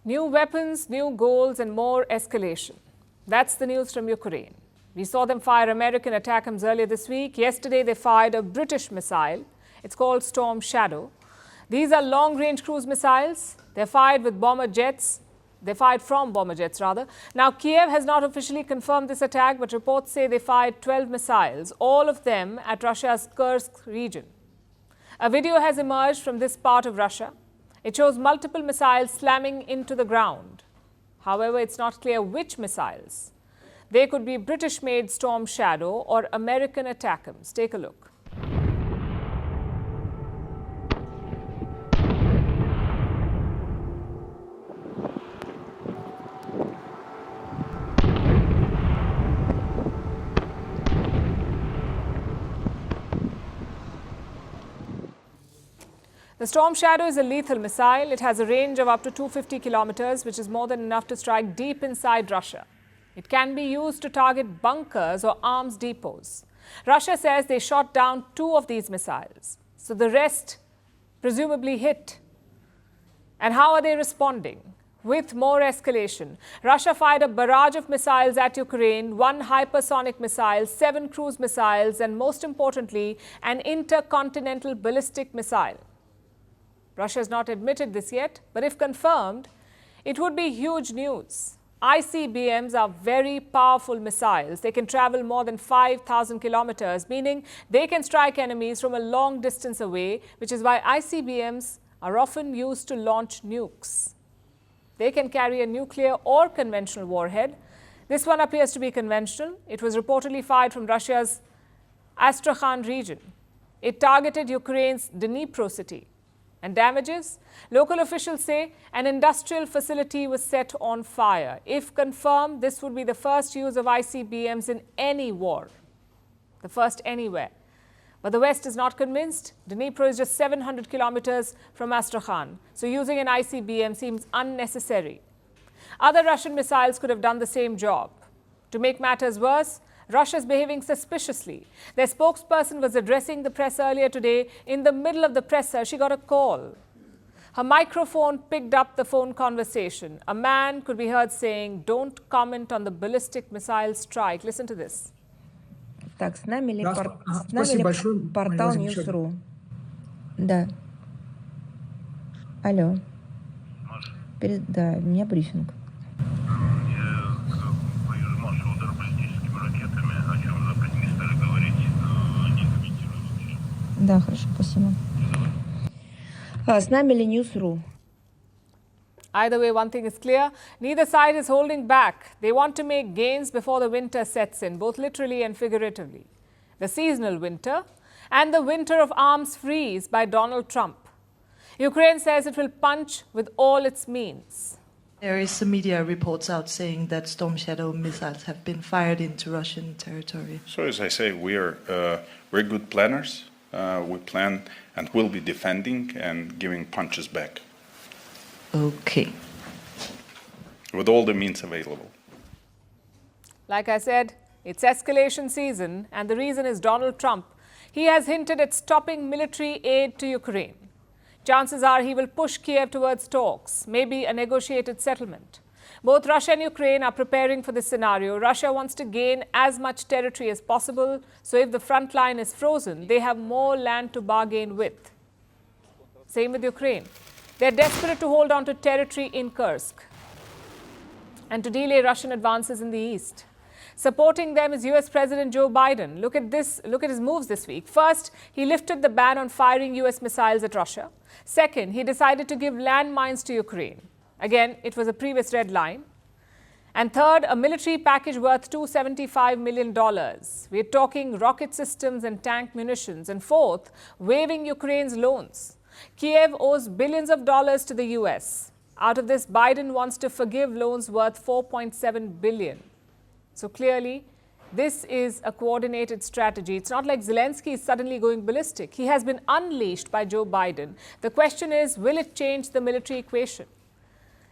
New weapons, new goals, and more escalation. That's the news from Ukraine. We saw them fire American ATACMS earlier this week. Yesterday, they fired a British missile. It's called Storm Shadow. These are long-range cruise missiles. They're fired with bomber jets. They fired from bomber jets, rather. Now, Kiev has not officially confirmed this attack, but reports say they fired 12 missiles, all of them at Russia's Kursk region. A video has emerged from this part of Russia. It shows multiple missiles slamming into the ground. However, it's not clear which missiles. They could be British-made Storm Shadow or American ATACMS. Take a look. The Storm Shadow is a lethal missile. It has a range of up to 250 kilometers, which is more than enough to strike deep inside Russia. It can be used to target bunkers or arms depots. Russia says they shot down 2 of these missiles, so the rest presumably hit. And how are they responding? With more escalation. Russia fired a barrage of missiles at Ukraine, 1 hypersonic missile, 7 cruise missiles, and most importantly, an intercontinental ballistic missile. Russia has not admitted this yet, but if confirmed, it would be huge news. ICBMs are very powerful missiles. They can travel more than 5,000 kilometers, meaning they can strike enemies from a long distance away, which is why ICBMs are often used to launch nukes. They can carry a nuclear or conventional warhead. This one appears to be conventional. It was reportedly fired from Russia's Astrakhan region. It targeted Ukraine's Dnipro city. And damages? Local officials say an industrial facility was set on fire. If confirmed, this would be the first use of ICBMs in any war. The first anywhere. But the West is not convinced. Dnipro is just 700 kilometers from Astrakhan, so using an ICBM seems unnecessary. Other Russian missiles could have done the same job. To make matters worse, Russia is behaving suspiciously. Their spokesperson was addressing the press earlier today. In the middle of the presser, she got a call. Her microphone picked up the phone conversation. A man could be heard saying, "Don't comment on the ballistic missile strike." Listen to this. Так, с нами ли портал News.ru? Да. Алло. Да, у меня брифинг. Да, хорошо, спасибо. С нами ли News.ru? Either way, one thing is clear. Neither side is holding back. They want to make gains before the winter sets in, both literally and figuratively. The seasonal winter and the winter of arms freeze by Donald Trump. Ukraine says it will punch with all its means. There is some media reports out saying that Storm Shadow missiles have been fired into Russian territory. So as I say, we're good planners. We plan and will be defending and giving punches back. Okay. With all the means available. Like I said, it's escalation season, and the reason is Donald Trump. He has hinted at stopping military aid to Ukraine. Chances are he will push Kiev towards talks, maybe a negotiated settlement. Both Russia and Ukraine are preparing for this scenario. Russia wants to gain as much territory as possible, so if the front line is frozen, they have more land to bargain with. Same with Ukraine. They're desperate to hold on to territory in Kursk and to delay Russian advances in the east. Supporting them is US President Joe Biden. Look at his moves this week. First, he lifted the ban on firing US missiles at Russia. Second, he decided to give landmines to Ukraine. Again, it was a previous red line. And third, a military package worth $275 million. We're talking rocket systems and tank munitions. And fourth, waiving Ukraine's loans. Kiev owes billions of dollars to the US. Out of this, Biden wants to forgive loans worth $4.7 billion. So clearly, this is a coordinated strategy. It's not like Zelensky is suddenly going ballistic. He has been unleashed by Joe Biden. The question is, will it change the military equation?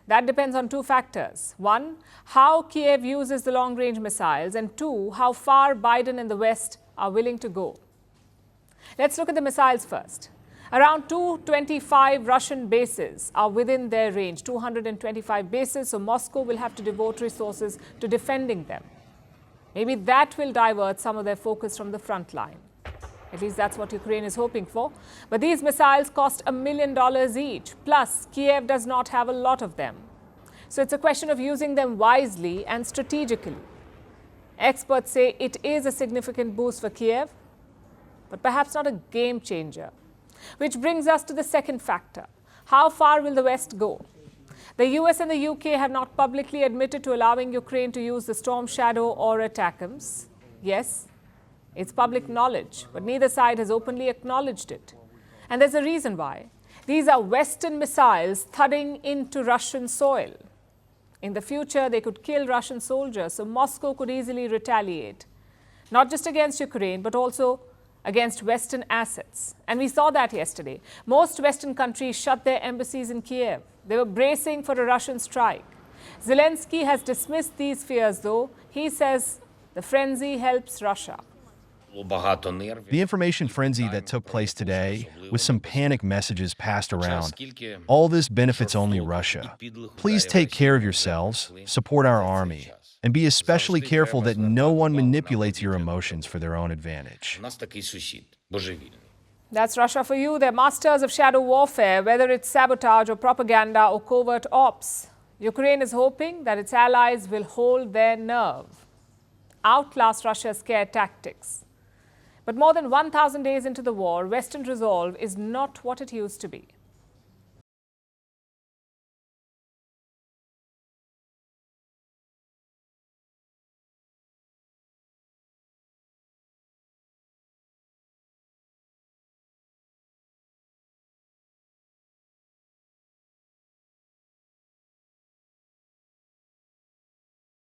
That depends on 2 factors. 1, how Kiev uses the long-range missiles, and 2, how far Biden and the West are willing to go. Let's look at the missiles first. Around 225 Russian bases are within their range, 225 bases, so Moscow will have to devote resources to defending them. Maybe that will divert some of their focus from the front line. At least that's what Ukraine is hoping for. But these missiles cost $1 million each. Plus, Kiev does not have a lot of them. So it's a question of using them wisely and strategically. Experts say it is a significant boost for Kiev, but perhaps not a game changer. Which brings us to the second factor. How far will the West go? The US and the UK have not publicly admitted to allowing Ukraine to use the Storm Shadow or ATACMS. Yes, it's public knowledge, but neither side has openly acknowledged it. And there's a reason why. These are Western missiles thudding into Russian soil. In the future, they could kill Russian soldiers, so Moscow could easily retaliate. Not just against Ukraine, but also against Western assets. And we saw that yesterday. Most Western countries shut their embassies in Kiev. They were bracing for a Russian strike. Zelensky has dismissed these fears, though. He says the frenzy helps Russia. The information frenzy that took place today, with some panic messages passed around, all this benefits only Russia. Please take care of yourselves, support our army, and be especially careful that no one manipulates your emotions for their own advantage. That's Russia for you. They're masters of shadow warfare, whether it's sabotage or propaganda or covert ops. Ukraine is hoping that its allies will hold their nerve, outlast Russia's scare tactics. But more than 1,000 days into the war, Western resolve is not what it used to be.